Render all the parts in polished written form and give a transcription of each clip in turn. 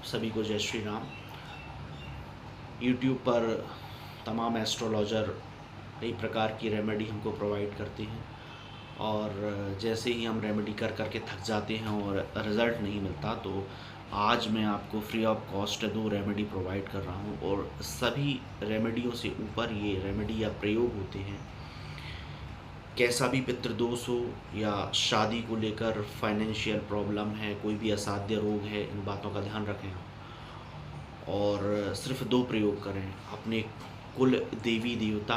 आप सभी को जय श्री राम। यूट्यूब पर तमाम एस्ट्रोलॉजर कई प्रकार की रेमेडी हमको प्रोवाइड करते हैं और जैसे ही हम रेमेडी कर कर के थक जाते हैं और रिज़ल्ट नहीं मिलता, तो आज मैं आपको free of cost 2 remedy provide कर रहा हूँ। और सभी रेमेडियों से ऊपर ये रेमेडी या प्रयोग होते हैं। कैसा भी पितृदोष हो या शादी को लेकर फाइनेंशियल प्रॉब्लम है, कोई भी असाध्य रोग है, इन बातों का ध्यान रखें और सिर्फ 2 प्रयोग करें। अपने कुल देवी देवता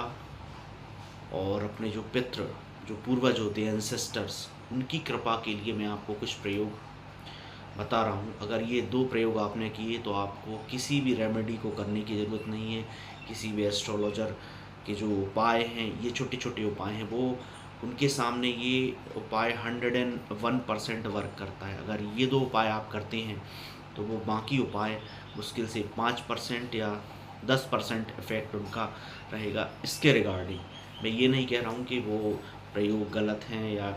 और अपने जो पितृ, जो पूर्वज होते हैं, एंसेस्टर्स, उनकी कृपा के लिए मैं आपको कुछ प्रयोग बता रहा हूँ। अगर ये 2 प्रयोग आपने किए तो आपको किसी भी रेमेडी को करने की ज़रूरत नहीं है। किसी भी एस्ट्रोलॉजर के जो उपाय हैं, ये छोटे छोटे उपाय हैं, वो उनके सामने ये उपाय 101% वर्क करता है। अगर ये 2 उपाय आप करते हैं तो वो बाकी उपाय मुश्किल से 5% या 10% इफ़ेक्ट उनका रहेगा। इसके रिगार्डिंग मैं ये नहीं कह रहा हूँ कि वो प्रयोग गलत हैं या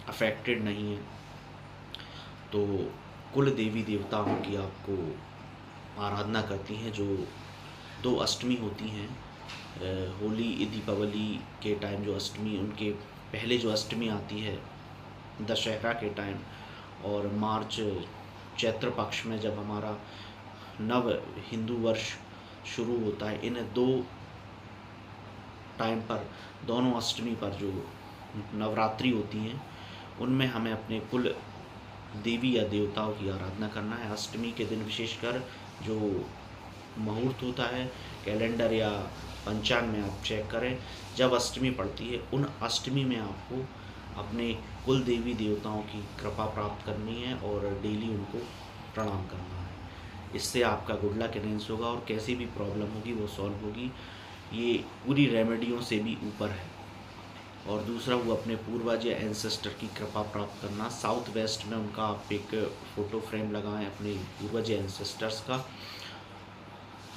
अफेक्टेड नहीं है। तो कुल देवी देवताओं की आपको आराधना करती हैं। जो 2 अष्टमी होती हैं, होली दीपावली के टाइम जो अष्टमी, उनके पहले जो अष्टमी आती है दशहरा के टाइम, और मार्च चैत्र पक्ष में जब हमारा नव हिंदू वर्ष शुरू होता है, इन 2 टाइम पर, दोनों अष्टमी पर जो नवरात्रि होती हैं, उनमें हमें अपने कुल देवी या देवताओं की आराधना करना है। अष्टमी के दिन विशेषकर जो मुहूर्त होता है, कैलेंडर या पंचांग में आप चेक करें, जब अष्टमी पड़ती है, उन अष्टमी में आपको अपने कुल देवी देवताओं की कृपा प्राप्त करनी है और डेली उनको प्रणाम करना है। इससे आपका गुड लक एनहेंस होगा और कैसी भी प्रॉब्लम होगी वो सॉल्व होगी। ये पूरी रेमेडियों से भी ऊपर है। और दूसरा, वो अपने पूर्वज या एंसेस्टर की कृपा प्राप्त करना। साउथ वेस्ट में उनका आप एक फ़ोटो फ्रेम लगाएं अपने पूर्वज या एंसेस्टर्स का।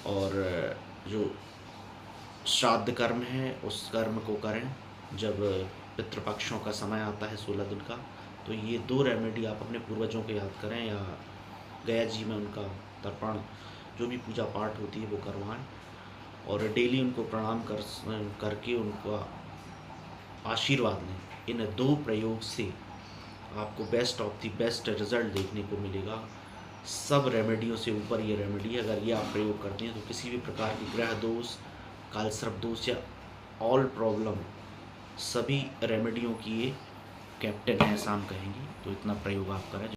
और जो श्राद्ध कर्म है उस कर्म को करें जब पितृपक्षों का समय आता है 16 दिन का। तो ये 2 रेमेडी आप अपने पूर्वजों को याद करें या गया जी में उनका तर्पण, जो भी पूजा पाठ होती है वो करवाएं और डेली उनको प्रणाम करके उनका आशीर्वाद लें। इन 2 प्रयोग से आपको best of the best result देखने को मिलेगा। सब रेमेडियों से ऊपर ये रेमेडी है। अगर ये आप प्रयोग करते हैं तो किसी भी प्रकार की ग्रह दोष, कालसर्प दोष या ऑल प्रॉब्लम, सभी रेमेडियों की ये कैप्टन है, ऐसा हम कहेंगे। तो इतना प्रयोग आप करें।